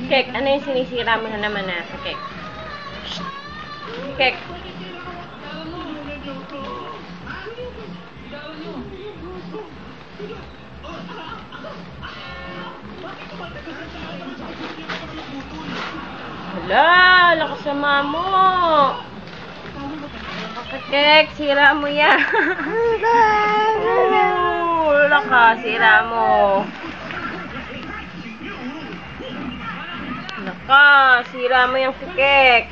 Kek, ano yung sinisira mo na naman na? Kek. Kek. Hala, lakas sama mo. Kek, sira mo yan. Lakas, sira mo. Lakas, sira mo yung kek.